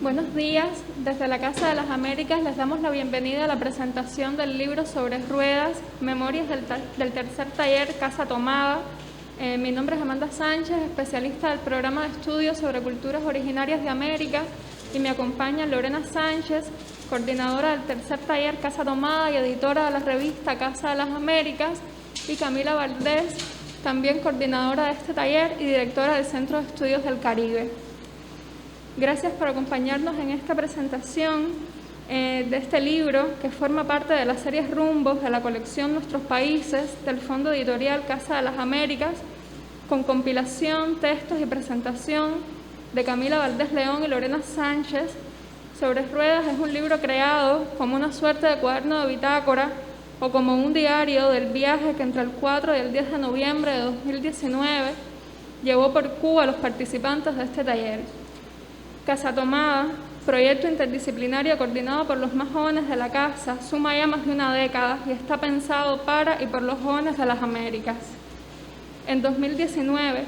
Buenos días, desde la Casa de las Américas les damos la bienvenida a la presentación del libro Sobre Ruedas, Memorias del tercer taller Casa Tomada. Mi nombre es Amanda Sánchez, especialista del programa de estudios sobre culturas originarias de América, y me acompaña Lorena Sánchez, coordinadora del tercer taller Casa Tomada y editora de la revista Casa de las Américas, y Camila Valdés, también coordinadora de este taller y directora del Centro de Estudios del Caribe. Gracias por acompañarnos en esta presentación de este libro que forma parte de las series Rumbos de la colección Nuestros Países del Fondo Editorial Casa de las Américas, con compilación, textos y presentación de Camila Valdés León y Lorena Sánchez. Sobre Ruedas es un libro creado como una suerte de cuaderno de bitácora o como un diario del viaje que entre el 4 y el 10 de noviembre de 2019 llevó por Cuba a los participantes de este taller. Casa Tomada, proyecto interdisciplinario coordinado por los más jóvenes de la casa, suma ya más de una década y está pensado para y por los jóvenes de las Américas. En 2019,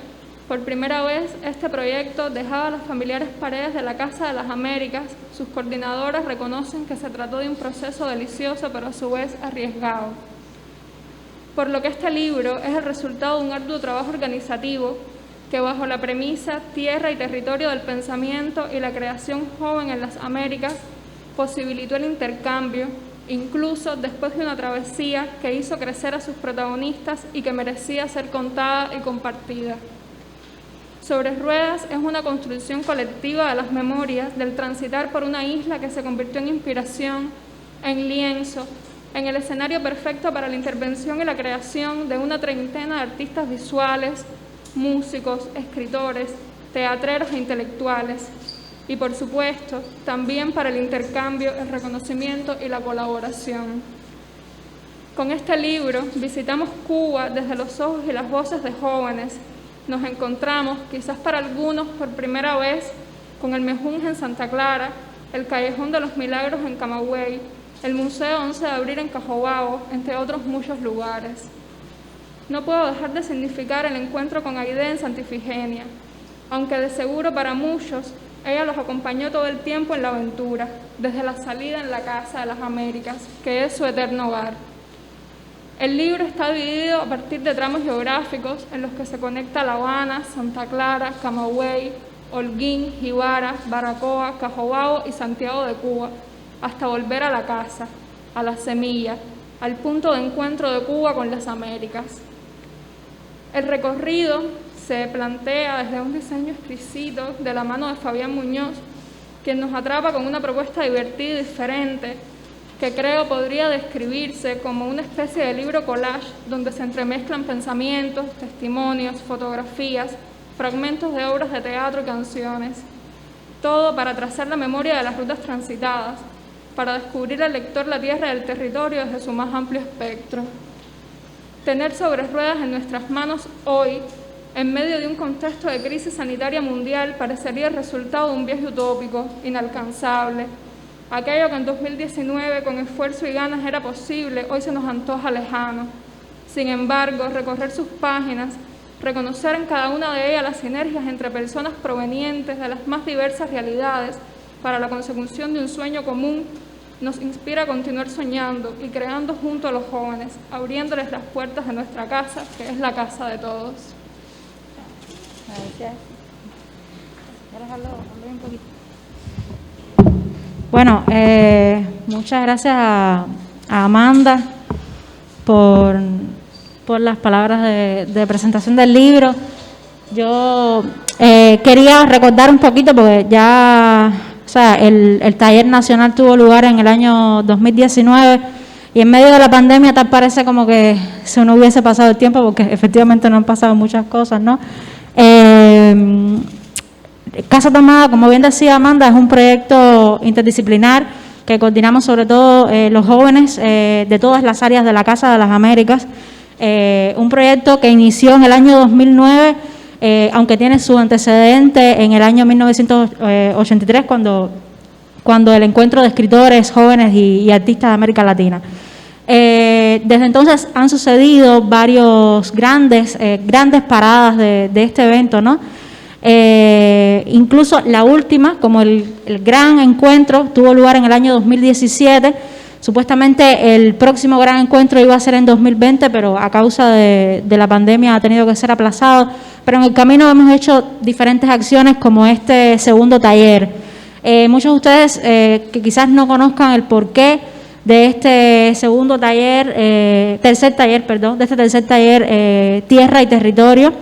por primera vez, este proyecto dejaba las familiares paredes de la Casa de las Américas. Sus coordinadoras reconocen que se trató de un proceso delicioso, pero a su vez arriesgado. Por lo que este libro es el resultado de un arduo trabajo organizativo que bajo la premisa Tierra y Territorio del Pensamiento y la creación joven en las Américas posibilitó el intercambio, incluso después de una travesía que hizo crecer a sus protagonistas y que merecía ser contada y compartida. Sobre Ruedas es una construcción colectiva de las memorias del transitar por una isla que se convirtió en inspiración, en lienzo, en el escenario perfecto para la intervención y la creación de una treintena de artistas visuales, músicos, escritores, teatreros e intelectuales, y por supuesto también para el intercambio, el reconocimiento y la colaboración. Con este libro visitamos Cuba desde los ojos y las voces de jóvenes. Nos encontramos, quizás para algunos por primera vez, con el Mejunje en Santa Clara, el Callejón de los Milagros en Camagüey, el Museo 11 de Abril en Cajobao, entre otros muchos lugares. No puedo dejar de significar el encuentro con Aide en Santa Ifigenia, aunque de seguro para muchos ella los acompañó todo el tiempo en la aventura, desde la salida en la Casa de las Américas, que es su eterno hogar. El libro está dividido a partir de tramos geográficos en los que se conecta La Habana, Santa Clara, Camagüey, Holguín, Jibara, Baracoa, Cajobao y Santiago de Cuba, hasta volver a la casa, a la semilla, al punto de encuentro de Cuba con las Américas. El recorrido se plantea desde un diseño exquisito de la mano de Fabián Muñoz, quien nos atrapa con una propuesta divertida y diferente que creo podría describirse como una especie de libro collage donde se entremezclan pensamientos, testimonios, fotografías, fragmentos de obras de teatro y canciones. Todo para trazar la memoria de las rutas transitadas, para descubrir al lector la tierra y el territorio desde su más amplio espectro. Tener Sobre Ruedas en nuestras manos hoy, en medio de un contexto de crisis sanitaria mundial, parecería el resultado de un viaje utópico, inalcanzable. Aquello que en 2019 con esfuerzo y ganas era posible, hoy se nos antoja lejano. Sin embargo, recorrer sus páginas, reconocer en cada una de ellas las sinergias entre personas provenientes de las más diversas realidades para la consecución de un sueño común, nos inspira a continuar soñando y creando junto a los jóvenes, abriéndoles las puertas de nuestra casa, que es la casa de todos. Gracias. Bueno, muchas gracias a Amanda por las palabras de presentación del libro. Yo quería recordar un poquito, porque ya, o sea, el taller nacional tuvo lugar en el año 2019 y en medio de la pandemia tal parece como que se no hubiese pasado el tiempo, porque efectivamente no han pasado muchas cosas, ¿no? Casa Tomada, como bien decía Amanda, es un proyecto interdisciplinar que coordinamos sobre todo los jóvenes de todas las áreas de la Casa de las Américas. Un proyecto que inició en el año 2009, aunque tiene su antecedente en el año 1983, cuando el encuentro de escritores jóvenes y artistas de América Latina. Desde entonces han sucedido varios grandes paradas de este evento, ¿no? Incluso la última, como el gran encuentro, tuvo lugar en el año 2017. Supuestamente el próximo gran encuentro iba a ser en 2020, pero a causa de la pandemia ha tenido que ser aplazado. Pero en el camino hemos hecho diferentes acciones como este segundo taller. Muchos de ustedes que quizás no conozcan el porqué de este segundo taller, tercer taller, Tierra y Territorio.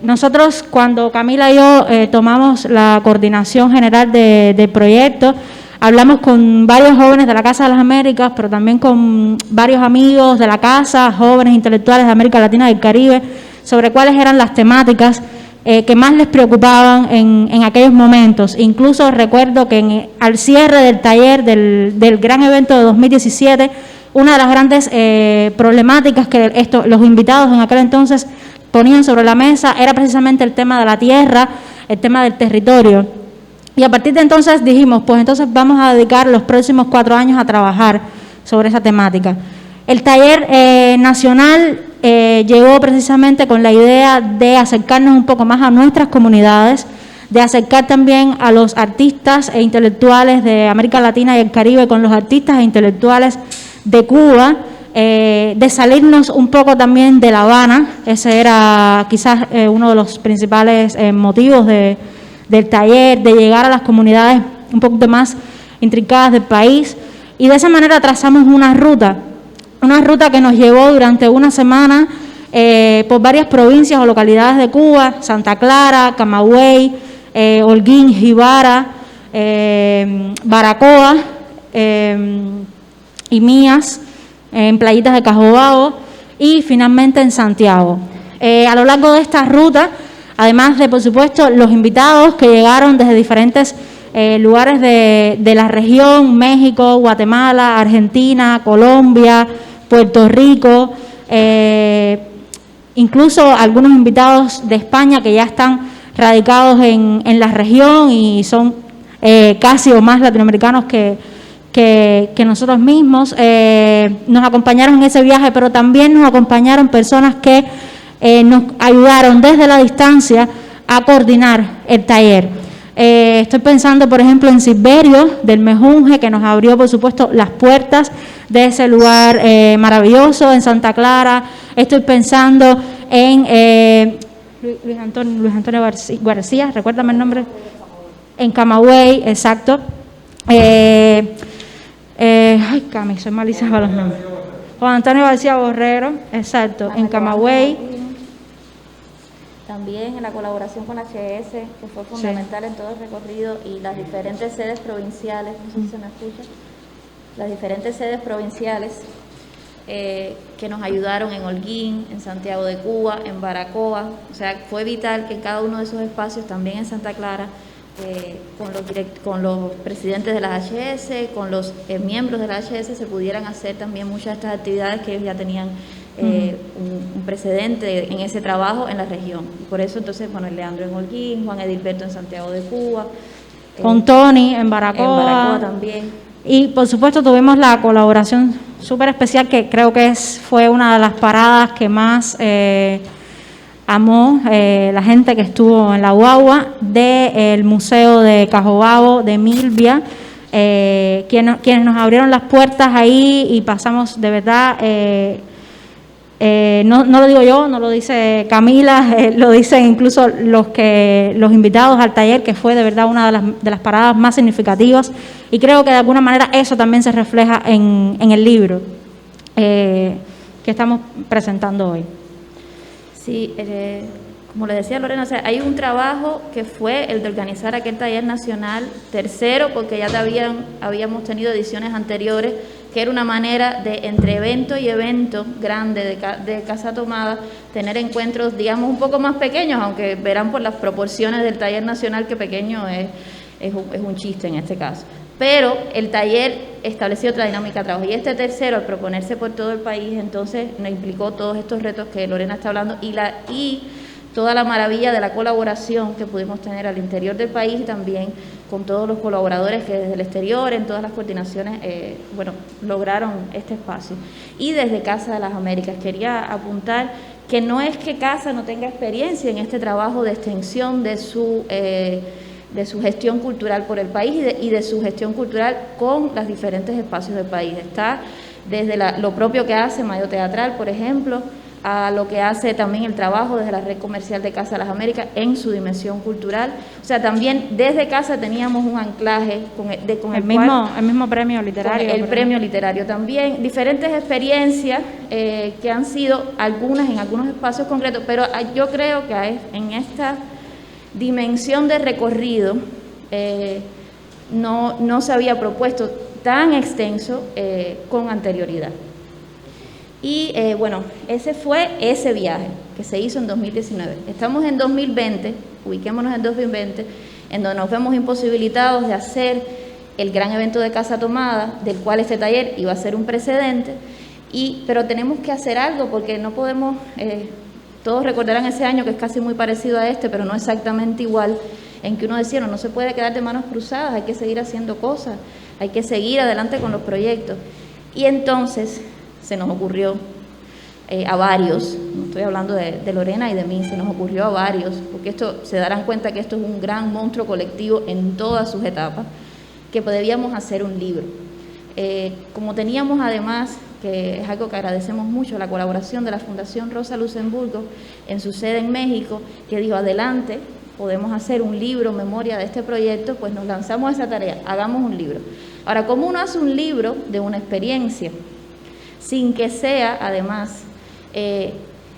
Nosotros, cuando Camila y yo tomamos la coordinación general del proyecto, hablamos con varios jóvenes de la Casa de las Américas, pero también con varios amigos de la Casa, jóvenes intelectuales de América Latina y del Caribe, sobre cuáles eran las temáticas que más les preocupaban en aquellos momentos. Incluso recuerdo que al cierre del taller, del gran evento de 2017, una de las grandes problemáticas que los invitados en aquel entonces ponían sobre la mesa era precisamente el tema de la tierra, el tema del territorio. Y a partir de entonces dijimos, pues entonces vamos a dedicar los próximos 4 años a trabajar sobre esa temática. El taller nacional llegó precisamente con la idea de acercarnos un poco más a nuestras comunidades, de acercar también a los artistas e intelectuales de América Latina y el Caribe con los artistas e intelectuales de Cuba, de salirnos un poco también de La Habana. Ese era quizás uno de los principales motivos del taller, de llegar a las comunidades un poco más intrincadas del país, y de esa manera trazamos una ruta que nos llevó durante una semana por varias provincias o localidades de Cuba: Santa Clara, Camagüey, Holguín, Jibara, Baracoa y Mías, en Playitas de Cajobao y finalmente en Santiago. A lo largo de esta ruta, además de, por supuesto, los invitados que llegaron desde diferentes lugares de la región: México, Guatemala, Argentina, Colombia, Puerto Rico, incluso algunos invitados de España que ya están radicados en la región y son casi o más latinoamericanos que nosotros mismos. Nos acompañaron en ese viaje, pero también nos acompañaron personas que nos ayudaron desde la distancia a coordinar el taller. Estoy pensando, por ejemplo, en Silverio del Mejunje, que nos abrió, por supuesto, las puertas de ese lugar maravilloso en Santa Clara. Estoy pensando en Luis Antonio García, recuérdame el nombre. En Camagüey, exacto. Ay, Cami, soy malísima para los nombres. Juan Antonio García Borrero, exacto, en Camagüey. También en la colaboración con HS, que fue fundamental en todo el recorrido, y las diferentes sedes provinciales, no sé si se me escucha, las diferentes sedes provinciales que nos ayudaron en Holguín, en Santiago de Cuba, en Baracoa. O sea, fue vital que en cada uno de esos espacios, también en Santa Clara, con los presidentes de las HS, con los miembros de la HS, se pudieran hacer también muchas de estas actividades que ellos ya tenían un precedente en ese trabajo en la región. Por eso entonces, bueno, el Leandro en Holguín, Juan Edilberto en Santiago de Cuba, con Tony en Baracoa. En Baracoa también. Y por supuesto tuvimos la colaboración súper especial, que creo que fue una de las paradas que más amó la gente que estuvo en la guagua del Museo de Cajobao de Milvia, quienes nos abrieron las puertas ahí, y pasamos de verdad, no lo digo yo, no lo dice Camila, lo dicen incluso los invitados al taller, que fue de verdad una de las paradas más significativas, y creo que de alguna manera eso también se refleja en el libro que estamos presentando hoy. Sí, como le decía Lorena, o sea, hay un trabajo que fue el de organizar aquel taller nacional, tercero, porque ya habíamos tenido ediciones anteriores, que era una manera de, entre evento y evento grande de Casa Tomada, tener encuentros, digamos, un poco más pequeños, aunque verán por las proporciones del taller nacional que pequeño es un chiste en este caso. Pero el taller estableció otra dinámica de trabajo, y este tercero, al proponerse por todo el país, entonces nos implicó todos estos retos que Lorena está hablando, y toda la maravilla de la colaboración que pudimos tener al interior del país, y también con todos los colaboradores que desde el exterior, en todas las coordinaciones, lograron este espacio. Y desde Casa de las Américas quería apuntar que no es que Casa no tenga experiencia en este trabajo de extensión de su gestión cultural por el país y de su gestión cultural con los diferentes espacios del país. Está desde lo propio que hace Mayo Teatral, por ejemplo, a lo que hace también el trabajo desde la red comercial de Casa de las Américas en su dimensión cultural. O sea, también desde Casa teníamos un anclaje con el mismo premio literario. El premio literario también. Diferentes experiencias que han sido algunas en algunos espacios concretos, pero yo creo que en esta dimensión de recorrido no se había propuesto tan extenso con anterioridad. Y bueno, ese fue ese viaje que se hizo en 2019. Estamos en 2020, ubiquémonos en 2020, en donde nos vemos imposibilitados de hacer el gran evento de Casa Tomada, del cual este taller iba a ser un precedente, pero tenemos que hacer algo porque no podemos, todos recordarán ese año que es casi muy parecido a este, pero no exactamente igual, en que uno decía, no se puede quedar de manos cruzadas, hay que seguir haciendo cosas, hay que seguir adelante con los proyectos. Y entonces se nos ocurrió a varios, no estoy hablando de Lorena y de mí, se nos ocurrió a varios, porque esto se darán cuenta que esto es un gran monstruo colectivo en todas sus etapas, que debíamos hacer un libro. Como teníamos además, que es algo que agradecemos mucho, la colaboración de la Fundación Rosa Luxemburgo en su sede en México, que dijo, adelante, podemos hacer un libro, memoria de este proyecto, pues nos lanzamos a esa tarea, hagamos un libro. Ahora, ¿cómo uno hace un libro de una experiencia? Sin que sea, además,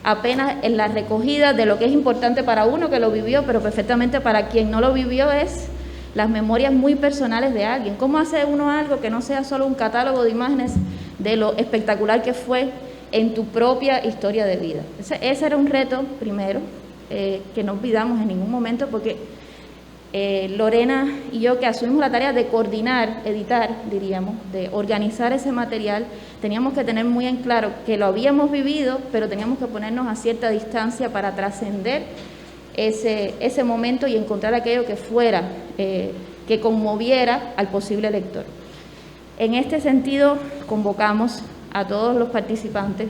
apenas en la recogida de lo que es importante para uno que lo vivió, pero perfectamente para quien no lo vivió es las memorias muy personales de alguien. ¿Cómo hace uno algo que no sea solo un catálogo de imágenes de lo espectacular que fue en tu propia historia de vida? Ese era un reto, primero, que no olvidamos en ningún momento, porque Lorena y yo, que asumimos la tarea de coordinar, editar, diríamos, de organizar ese material, teníamos que tener muy en claro que lo habíamos vivido, pero teníamos que ponernos a cierta distancia para trascender ese momento y encontrar aquello que fuera, que conmoviera al posible lector. En este sentido, convocamos a todos los participantes,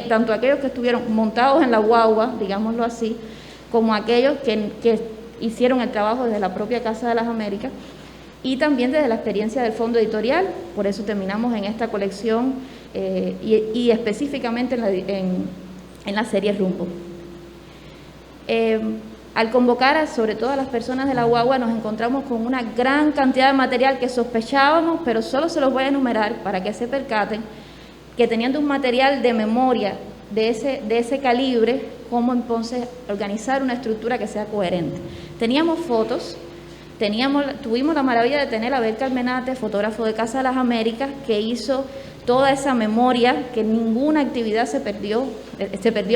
tanto aquellos que estuvieron montados en la guagua, digámoslo así, como aquellos que hicieron el trabajo desde la propia Casa de las Américas y también desde la experiencia del fondo editorial. Por eso terminamos en esta colección y específicamente en la serie Rumbo. Al convocar sobre todo a las personas de la guagua, nos encontramos con una gran cantidad de material que sospechábamos, pero solo se los voy a enumerar para que se percaten, que teniendo un material de memoria de ese calibre, cómo entonces organizar una estructura que sea coherente. Teníamos fotos, tuvimos la maravilla de tener a Abel Carmenate, fotógrafo de Casa de las Américas, que hizo toda esa memoria, que ninguna actividad se perdió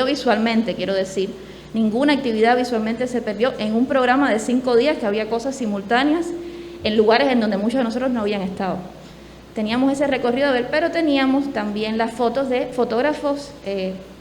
visualmente, quiero decir, ninguna actividad visualmente se perdió en un programa de 5 días que había cosas simultáneas en lugares en donde muchos de nosotros no habían estado. Teníamos ese recorrido de ver, pero teníamos también las fotos de fotógrafos,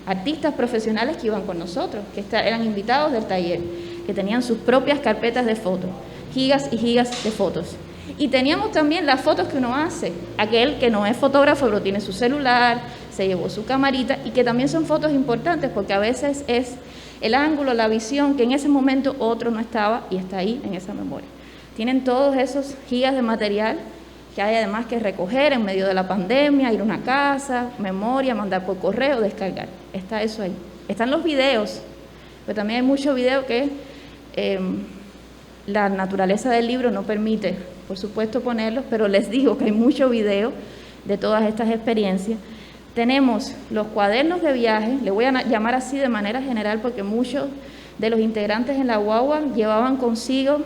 artistas profesionales que iban con nosotros, que eran invitados del taller, que tenían sus propias carpetas de fotos, gigas y gigas de fotos. Y teníamos también las fotos que uno hace, aquel que no es fotógrafo, pero tiene su celular, se llevó su camarita, y que también son fotos importantes, porque a veces es el ángulo, la visión, que en ese momento otro no estaba y está ahí en esa memoria. Tienen todos esos gigas de material que hay además que recoger en medio de la pandemia, ir a una casa, memoria, mandar por correo, descargar. Está eso ahí. Están los videos, pero también hay mucho video que la naturaleza del libro no permite, por supuesto, ponerlos, pero les digo que hay mucho video de todas estas experiencias. Tenemos los cuadernos de viaje, le voy a llamar así de manera general porque muchos de los integrantes en la guagua llevaban consigo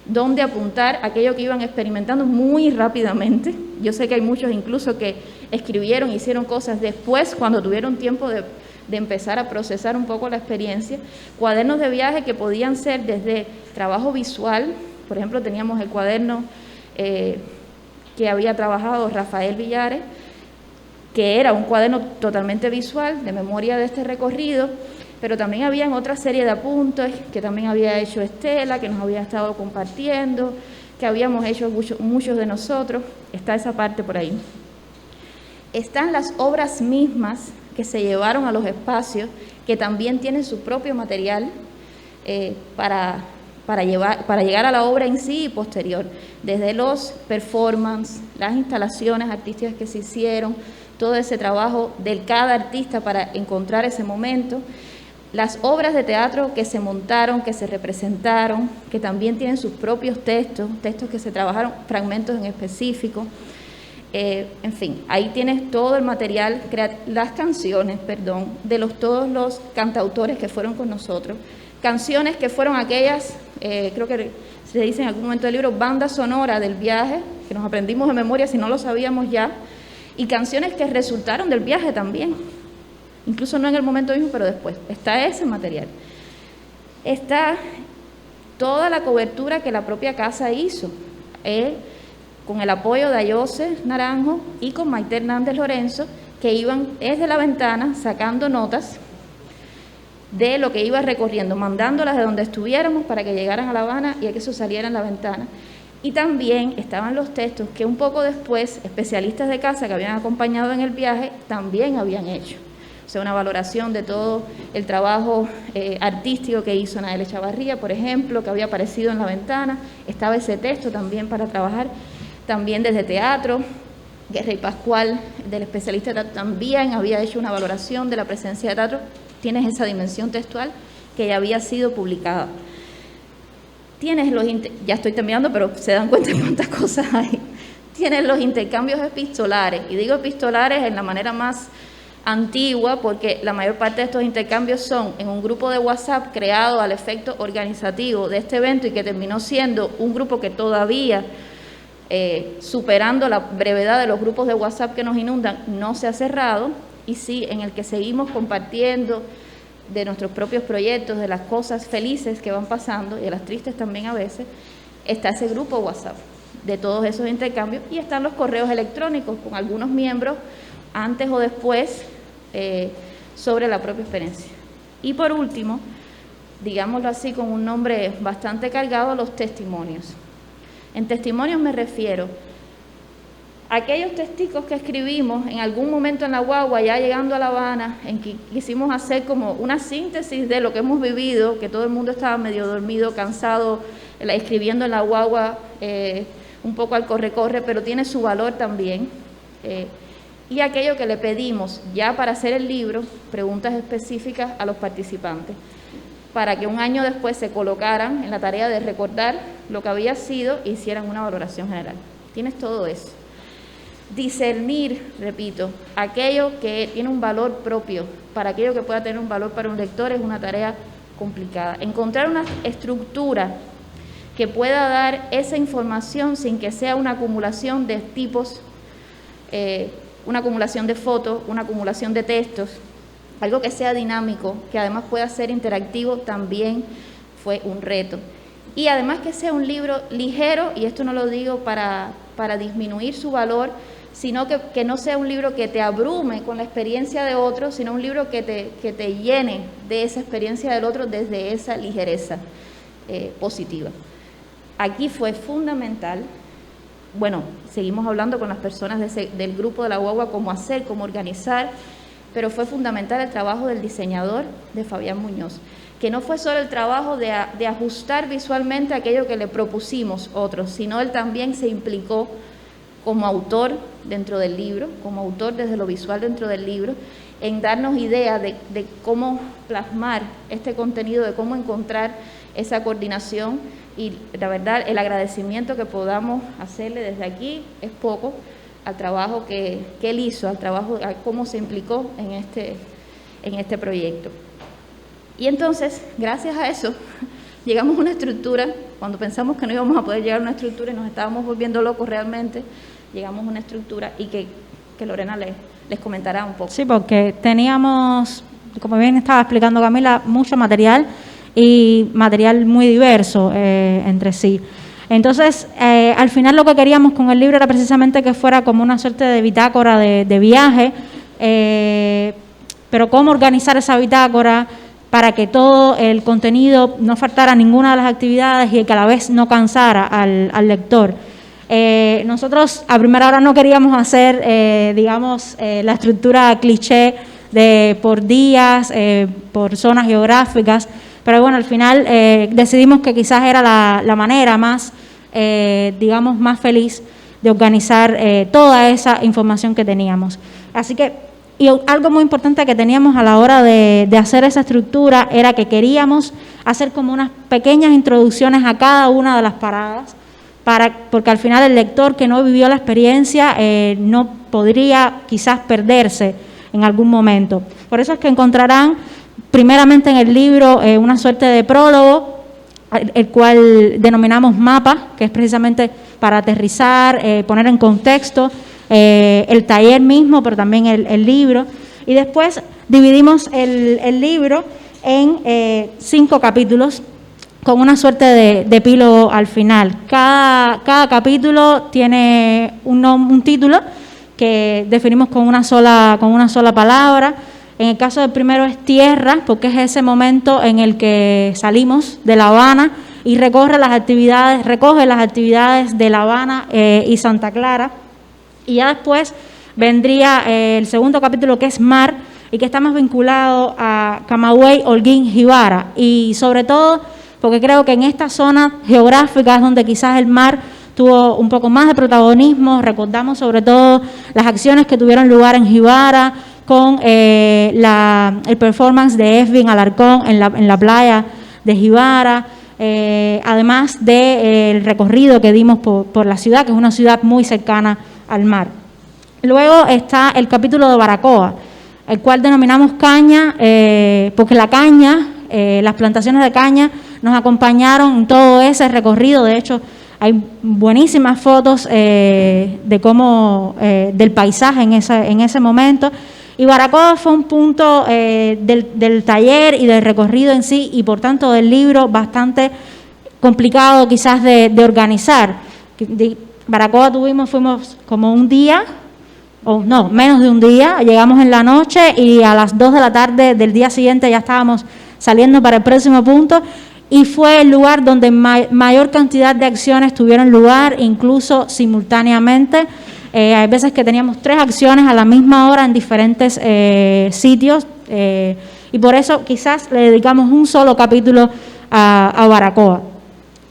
dónde apuntar aquello que iban experimentando muy rápidamente. Yo sé que hay muchos incluso que escribieron, hicieron cosas después cuando tuvieron tiempo de empezar a procesar un poco la experiencia. Cuadernos de viaje que podían ser desde trabajo visual, por ejemplo teníamos el cuaderno que había trabajado Rafael Villares, que era un cuaderno totalmente visual de memoria de este recorrido, pero también había otra serie de apuntes que también había hecho Estela, que nos había estado compartiendo, que habíamos hecho muchos de nosotros. Está esa parte por ahí. Están las obras mismas que se llevaron a los espacios, que también tienen su propio material para llegar a la obra en sí y posterior, desde los performances, las instalaciones artísticas que se hicieron, todo ese trabajo de cada artista para encontrar ese momento, las obras de teatro que se montaron, que se representaron, que también tienen sus propios textos que se trabajaron, fragmentos en específico. En fin, ahí tienes todo el material, las canciones, de todos los cantautores que fueron con nosotros. Canciones que fueron aquellas, creo que se dice en algún momento del libro, banda sonora del viaje, que nos aprendimos de memoria si no lo sabíamos ya, y canciones que resultaron del viaje también, incluso no en el momento mismo, pero después. Está ese material. Está toda la cobertura que la propia casa hizo, con el apoyo de Ayose Naranjo y con Maite Hernández Lorenzo, que iban desde la ventana sacando notas de lo que iba recorriendo, mandándolas de donde estuviéramos para que llegaran a La Habana y a que eso saliera en la ventana. Y también estaban los textos que un poco después especialistas de casa que habían acompañado en el viaje también habían hecho. O sea, una valoración de todo el trabajo artístico que hizo Nael Echavarría, por ejemplo, que había aparecido en la ventana. Estaba ese texto también para trabajar, también desde teatro. Guerra y Pascual, del especialista de teatro, también había hecho una valoración de la presencia de teatro. Tienes esa dimensión textual que ya había sido publicada. Tienes ya estoy terminando, pero se dan cuenta de cuántas cosas hay. Tienes los intercambios epistolares, y digo epistolares en la manera más antigua, porque la mayor parte de estos intercambios son en un grupo de WhatsApp creado al efecto organizativo de este evento y que terminó siendo un grupo que todavía, superando la brevedad de los grupos de WhatsApp que nos inundan, no se ha cerrado, y sí, en el que seguimos compartiendo de nuestros propios proyectos, de las cosas felices que van pasando y de las tristes también a veces. Está ese grupo WhatsApp de todos esos intercambios, y están los correos electrónicos con algunos miembros antes o después sobre la propia experiencia. Y por último, digámoslo así con un nombre bastante cargado, los testimonios. En testimonios me refiero a aquellos testigos que escribimos en algún momento en la guagua, ya llegando a La Habana, en que quisimos hacer como una síntesis de lo que hemos vivido, que todo el mundo estaba medio dormido, cansado, escribiendo en la guagua un poco al corre-corre, pero tiene su valor también. Y aquello que le pedimos ya para hacer el libro, preguntas específicas a los participantes, para que un año después se colocaran en la tarea de recordar lo que había sido e hicieran una valoración general. Tienes todo eso. Discernir, repito, aquello que tiene un valor propio, para aquello que pueda tener un valor para un lector, es una tarea complicada. Encontrar una estructura que pueda dar esa información sin que sea una acumulación de tipos, una acumulación de fotos, una acumulación de textos, algo que sea dinámico, que además pueda ser interactivo, también fue un reto. Y además que sea un libro ligero, y esto no lo digo para disminuir su valor, sino que no sea un libro que te abrume con la experiencia de otro, sino un libro que te llene de esa experiencia del otro desde esa ligereza positiva. Aquí fue fundamental, bueno, seguimos hablando con las personas del grupo de la guagua, cómo hacer, cómo organizar, pero fue fundamental el trabajo del diseñador, de Fabián Muñoz, que no fue solo el trabajo de ajustar visualmente aquello que le propusimos otros, sino él también se implicó como autor dentro del libro, como autor desde lo visual dentro del libro, en darnos ideas de cómo plasmar este contenido, de cómo encontrar esa coordinación. Y la verdad, el agradecimiento que podamos hacerle desde aquí es poco al trabajo que él hizo, a cómo se implicó en este proyecto. Y entonces, gracias a eso, llegamos a una estructura. Cuando pensamos que no íbamos a poder llegar a una estructura y nos estábamos volviendo locos realmente, llegamos a una estructura, y que Lorena les comentará un poco. Sí, porque teníamos, como bien estaba explicando Camila, mucho material, y material muy diverso entre sí. Entonces, al final lo que queríamos con el libro era precisamente que fuera como una suerte de bitácora de viaje, pero cómo organizar esa bitácora para que todo el contenido no faltara ninguna de las actividades y que a la vez no cansara al lector. Nosotros a primera hora no queríamos hacer, la estructura cliché por días, por zonas geográficas, pero bueno, al final decidimos que quizás era la manera más, digamos, más feliz de organizar toda esa información que teníamos. Así que, y algo muy importante que teníamos a la hora de hacer esa estructura era que queríamos hacer como unas pequeñas introducciones a cada una de las paradas, porque al final el lector que no vivió la experiencia no podría quizás perderse en algún momento. Por eso es que encontrarán primeramente en el libro una suerte de prólogo, el cual denominamos mapa, que es precisamente para aterrizar, poner en contexto el taller mismo, pero también el libro. Y después dividimos el libro en 5 capítulos con una suerte de epílogo al final. Cada capítulo tiene un título que definimos con una sola palabra. En el caso del primero es Tierra, porque es ese momento en el que salimos de La Habana y recoge las actividades de La Habana y Santa Clara. Y ya después vendría el segundo capítulo, que es Mar, y que está más vinculado a Camagüey, Holguín, Jibara. Y sobre todo, porque creo que en estas zonas geográficas donde quizás el mar tuvo un poco más de protagonismo, recordamos sobre todo las acciones que tuvieron lugar en Jibara, con el performance de Esvin Alarcón en la playa de Jibara, además del recorrido que dimos por la ciudad, que es una ciudad muy cercana al mar. Luego está el capítulo de Baracoa, el cual denominamos caña, porque la caña, las plantaciones de caña nos acompañaron en todo ese recorrido. De hecho, hay buenísimas fotos de cómo del paisaje en ese momento. Y Baracoa fue un punto del taller y del recorrido en sí, y por tanto del libro, bastante complicado quizás de organizar. Baracoa fuimos como un día, o no, menos de un día, llegamos en la noche y a las 2 de la tarde del día siguiente ya estábamos saliendo para el próximo punto, y fue el lugar donde mayor cantidad de acciones tuvieron lugar, incluso simultáneamente. Hay veces que teníamos 3 acciones a la misma hora en diferentes sitios, y por eso quizás le dedicamos un solo capítulo a Baracoa.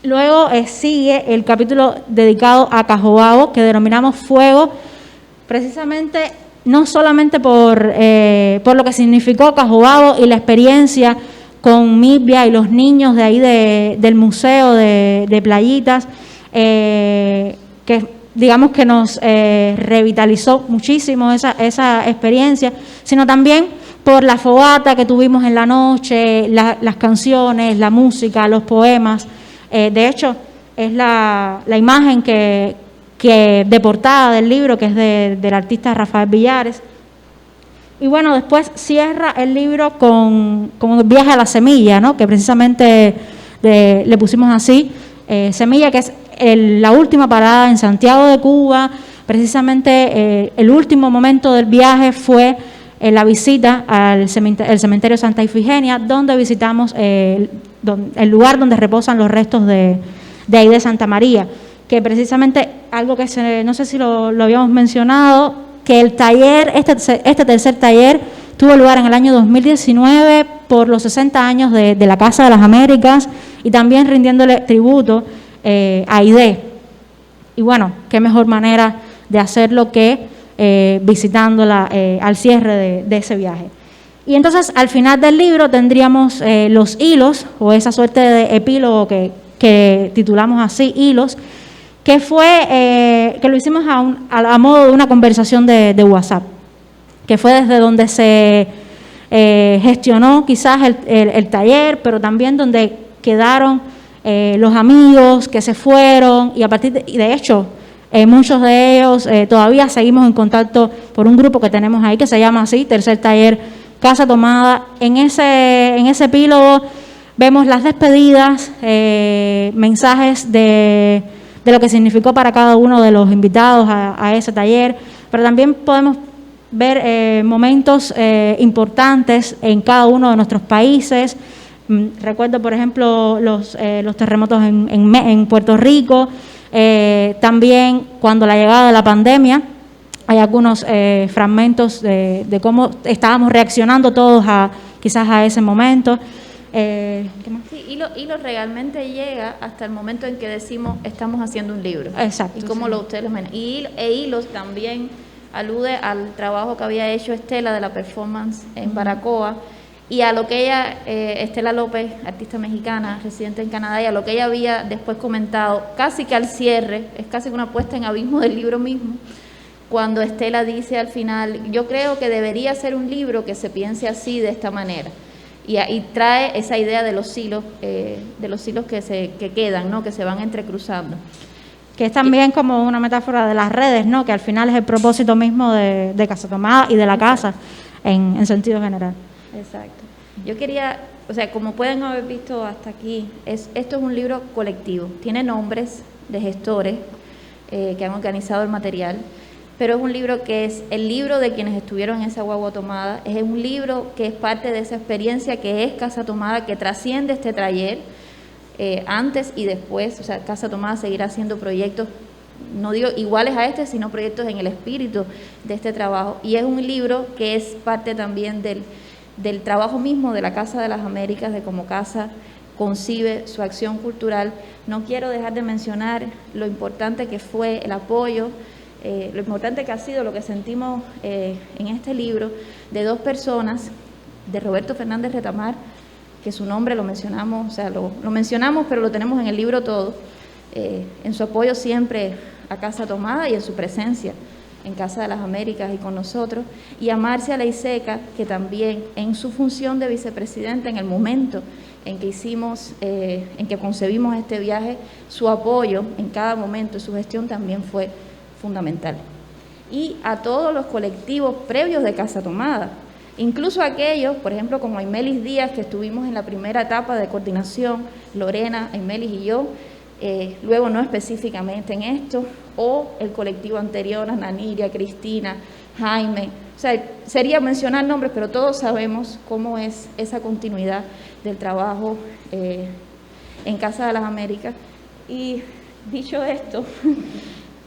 Luego sigue el capítulo dedicado a Cajobabo, que denominamos Fuego, precisamente no solamente por lo que significó Cajobabo y la experiencia con Mibia y los niños de ahí del museo de Playitas, que digamos que nos revitalizó muchísimo esa experiencia, sino también por la fogata que tuvimos en la noche, las canciones, la música, los poemas. De hecho, es la imagen que de portada del libro, que es del artista Rafael Villares. Y bueno, después cierra el libro con el viaje a la Semilla, ¿no? Que precisamente le pusimos así, Semilla, que es la última parada en Santiago de Cuba. Precisamente el último momento del viaje fue la visita al cementerio Santa Ifigenia, donde visitamos el lugar donde reposan los restos de ahí de Santa María, que precisamente algo que no sé si lo habíamos mencionado, que el taller, este tercer taller, tuvo lugar en el año 2019 por los 60 años de la Casa de las Américas, y también rindiéndole tributo a Aide. Y bueno, qué mejor manera de hacerlo que visitándola al cierre de ese viaje. Y entonces al final del libro tendríamos los hilos, o esa suerte de epílogo que titulamos así, hilos, que fue que lo hicimos a modo de una conversación de WhatsApp, que fue desde donde se gestionó quizás el taller, pero también donde quedaron los amigos que se fueron, y de hecho muchos de ellos todavía seguimos en contacto por un grupo que tenemos ahí que se llama así, Tercer Taller Casa Tomada. En ese epílogo vemos las despedidas, mensajes de lo que significó para cada uno de los invitados a ese taller, pero también podemos ver momentos importantes en cada uno de nuestros países. Recuerdo, por ejemplo, los terremotos en Puerto Rico, también cuando la llegada de la pandemia hay algunos fragmentos de cómo estábamos reaccionando todos quizás a ese momento. ¿Qué más? Sí, Hilo realmente llega hasta el momento en que decimos estamos haciendo un libro. Exacto. Y cómo sí. ustedes lo ven. Hilos también alude al trabajo que había hecho Estela de la performance en Baracoa y a lo que ella, Estela López, artista mexicana, residente en Canadá, y a lo que ella había después comentado, casi que al cierre, es casi una puesta en abismo del libro mismo, cuando Estela dice al final, yo creo que debería ser un libro que se piense así, de esta manera. Y trae esa idea de los hilos que quedan, ¿no? Que se van entrecruzando. Que es también como una metáfora de las redes, ¿no? Que al final es el propósito mismo de Casa Tomada y de la casa en sentido general. Exacto. Yo quería, o sea, como pueden haber visto hasta aquí, esto es un libro colectivo. Tiene nombres de gestores que han organizado el material, pero es un libro que es el libro de quienes estuvieron en esa guagua tomada, es un libro que es parte de esa experiencia que es Casa Tomada, que trasciende este taller antes y después. O sea, Casa Tomada seguirá haciendo proyectos, no digo iguales a este, sino proyectos en el espíritu de este trabajo, y es un libro que es parte también del trabajo mismo de la Casa de las Américas, de cómo Casa concibe su acción cultural. No quiero dejar de mencionar lo importante que fue el apoyo, lo importante que ha sido lo que sentimos en este libro de dos personas, de Roberto Fernández Retamar, que su nombre lo mencionamos, o sea, lo mencionamos, pero lo tenemos en el libro todo, en su apoyo siempre a Casa Tomada y en su presencia en Casa de las Américas y con nosotros, y a Marcia Leiseca, que también en su función de vicepresidenta en el momento en que en que concebimos este viaje, su apoyo en cada momento, su gestión también fue fundamental. Y a todos los colectivos previos de Casa Tomada, incluso aquellos, por ejemplo, como Aymelis Díaz, que estuvimos en la primera etapa de coordinación, Lorena, Aymelis y yo, luego no específicamente en esto, o el colectivo anterior, Ananiria, Cristina, Jaime. O sea, sería mencionar nombres, pero todos sabemos cómo es esa continuidad del trabajo en Casa de las Américas. Y dicho esto,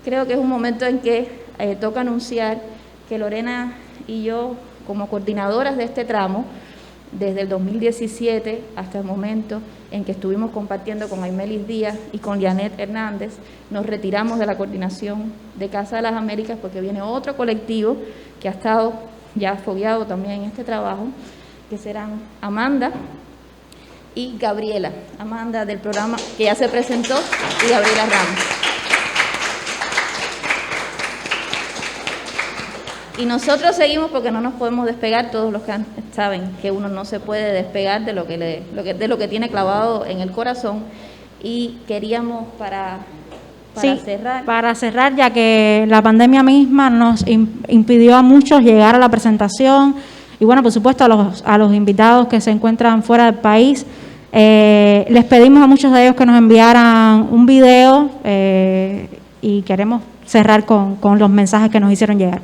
creo que es un momento en que toca anunciar que Lorena y yo, como coordinadoras de este tramo, desde el 2017 hasta el momento en que estuvimos compartiendo con Aymelis Díaz y con Lianet Hernández, nos retiramos de la coordinación de Casa de las Américas porque viene otro colectivo que ha estado ya fogueado también en este trabajo, que serán Amanda y Gabriela. Amanda del programa que ya se presentó y Gabriela Ramos. Y nosotros seguimos porque no nos podemos despegar, todos los que saben que uno no se puede despegar de lo que tiene clavado en el corazón. Y queríamos para cerrar. Para cerrar, ya que la pandemia misma nos impidió a muchos llegar a la presentación, y bueno, por supuesto a los invitados que se encuentran fuera del país, les pedimos a muchos de ellos que nos enviaran un video y queremos cerrar con los mensajes que nos hicieron llegar.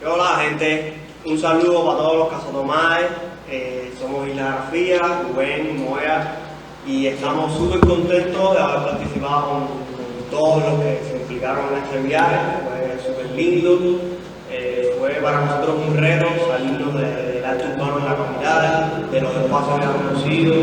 Hola gente, un saludo para todos los casatomaes, somos Isla Grafía, Rubén, Moya, y estamos súper contentos de haber participado con todos los que se implicaron en este viaje. Fue súper lindo, fue para nosotros un reto salirnos del arte urbano en la capital, de los espacios que hemos conocido,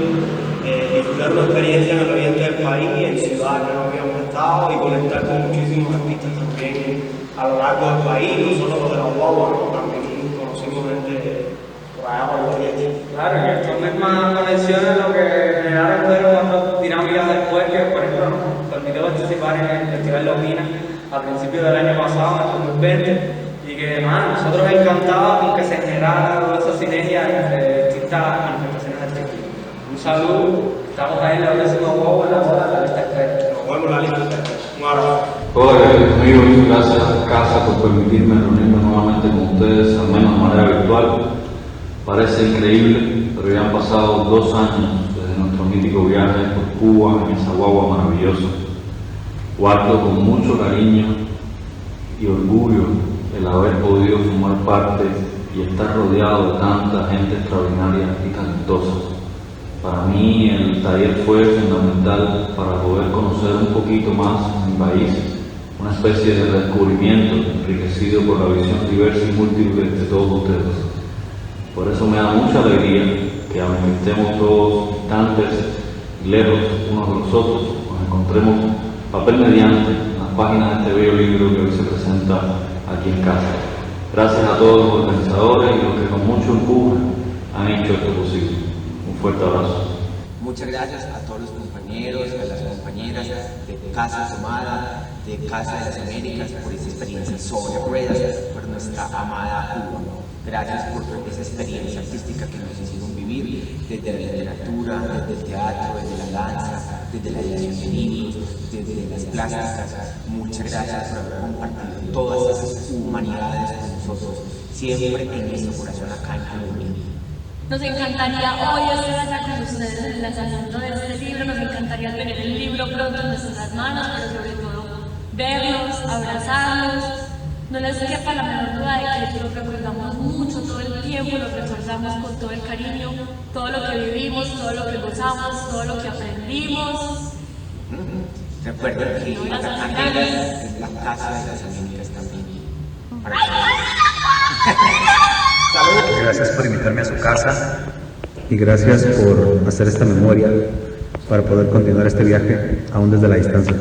disfrutar una experiencia en el oriente del país, en ciudades que no habíamos estado, y conectar con muchísimos artistas también a lo largo del país, no solo los de la guagua, ¿no? También conocimos gente por allá por el oriente. Claro, y estas mismas conexiones lo que generaron fueron otras dinámicas después, que por ejemplo nos permitió participar en el Festival de Opina a principios del año pasado, en el 2020, y que nosotros encantados con que se generara toda esa sinergia entre distintas manifestaciones artísticas. Un saludo, estamos ahí en la próxima guagua, en la boda de la lista espera. Nos vemos en la lista espera. Un abrazo. Hola amigos, gracias Casa por permitirme reunirme nuevamente con ustedes, al menos de manera virtual. Parece increíble, pero ya han pasado 2 años desde nuestro mítico viaje por Cuba en esa guagua maravillosa. Guardo con mucho cariño y orgullo el haber podido formar parte y estar rodeado de tanta gente extraordinaria y talentosa. Para mí el taller fue fundamental para poder conocer un poquito más mi país, una especie de descubrimiento enriquecido por la visión diversa y múltiple de todos ustedes. Por eso me da mucha alegría que aunque estemos todos distantes y lejos unos de los otros, nos encontremos papel mediante en las páginas de este bello libro que hoy se presenta aquí en casa. Gracias a todos los organizadores y los que con mucho empuje han hecho esto posible. Un fuerte abrazo. Muchas gracias a todos los compañeros, a las compañeras de Casa Tomada, de Casa de las Américas, por esta experiencia sobre ruedas, por nuestra amada Cuba. Gracias por esa experiencia artística que nos hicieron vivir, desde la literatura, desde el teatro, desde la danza, desde la edición de libros, desde las plásticas. Muchas gracias por haber compartido todas esas humanidades con nosotros, siempre en nuestro corazón acá en Colombia. Nos encantaría hoy estar acá con ustedes en el lanzamiento de este libro, nos encantaría tener el libro pronto en nuestras manos, pero sobre todo verlos, abrazarlos. No les quepa la menor duda de que lo recordamos mucho todo el tiempo, lo recordamos con todo el cariño, todo lo que vivimos, todo lo que gozamos, todo lo que aprendimos. Recuerden que la Candela es la Casa de las Américas también. Gracias por invitarme a su casa y gracias por hacer esta memoria para poder continuar este viaje aún desde la distancia.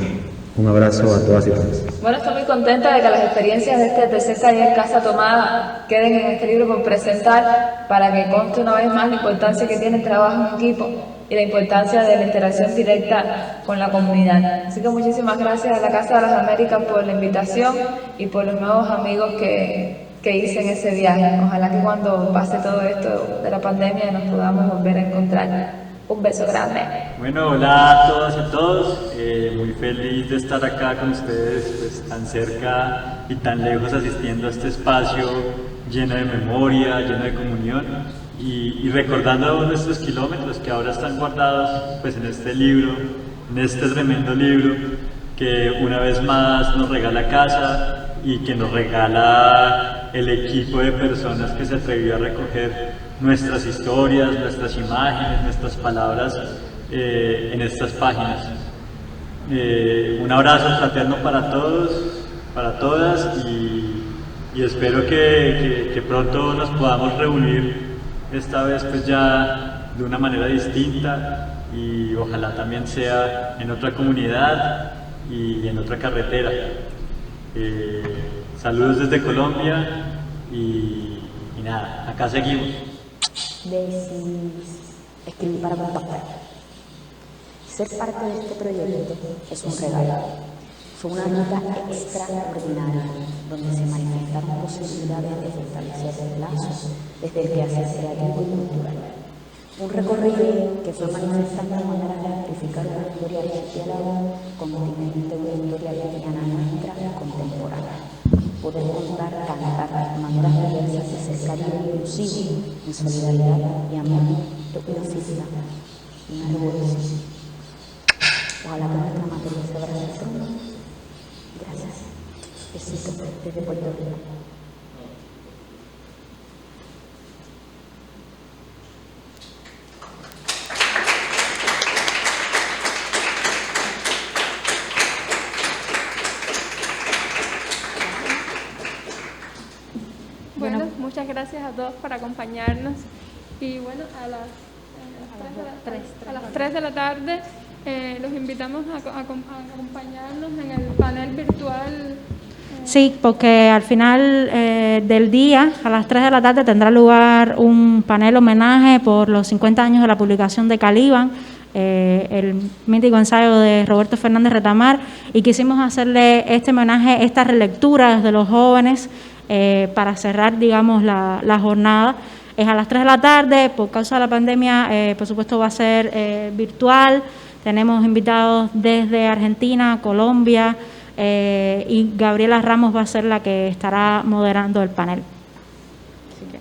Un abrazo a todas y todos. Bueno, estoy muy contenta de que las experiencias de este tercer taller Casa Tomada queden en este libro por presentar, para que conste una vez más la importancia que tiene el trabajo en equipo y la importancia de la interacción directa con la comunidad. Así que muchísimas gracias a la Casa de las Américas por la invitación y por los nuevos amigos que hice en ese viaje. Ojalá que cuando pase todo esto de la pandemia nos podamos volver a encontrar. Un beso grande. Bueno, hola a todas y a todos. Muy feliz de estar acá con ustedes, pues, tan cerca y tan lejos, asistiendo a este espacio lleno de memoria, lleno de comunión y recordando nuestros kilómetros que ahora están guardados, pues, en este libro, en este tremendo libro que una vez más nos regala casa y que nos regala el equipo de personas que se atrevió a recoger nuestras historias, nuestras imágenes, nuestras palabras en estas páginas. Un abrazo fraterno para todos, para todas y espero que pronto nos podamos reunir, esta vez pues ya de una manera distinta y ojalá también sea en otra comunidad y en otra carretera. Saludos desde Colombia y nada, acá seguimos. Escribí para contactar. Ser parte de este proyecto es un regalo. Fue una nota extraordinaria donde se manifestaron posibilidades de fortalecer lazos desde el quehacer creativo y cultural. Un recorrido que fue manifestando maneras de amplificar una historia archipiélago, continente, una historia cotidiana nuestra contemporánea. Poder contar, cantar maneras diversas de ser cariño inclusivo, en solidaridad y amor, de una fiesta, una revolución. Ojalá que nuestra materia se abrace pronto. Gracias. Besitos desde Puerto Rico. Bueno, muchas gracias a todos por acompañarnos y bueno, a las 3 de la tarde los invitamos a acompañarnos en el panel virtual. Sí, porque al final del día, a las 3 de la tarde, tendrá lugar un panel homenaje por los 50 años de la publicación de Caliban, el mítico ensayo de Roberto Fernández Retamar, y quisimos hacerle este homenaje, esta relectura desde los jóvenes, para cerrar, digamos, la jornada. Es a las 3 de la tarde, por causa de la pandemia, por supuesto va a ser virtual. Tenemos invitados desde Argentina, Colombia, y Gabriela Ramos va a ser la que estará moderando el panel. Así que...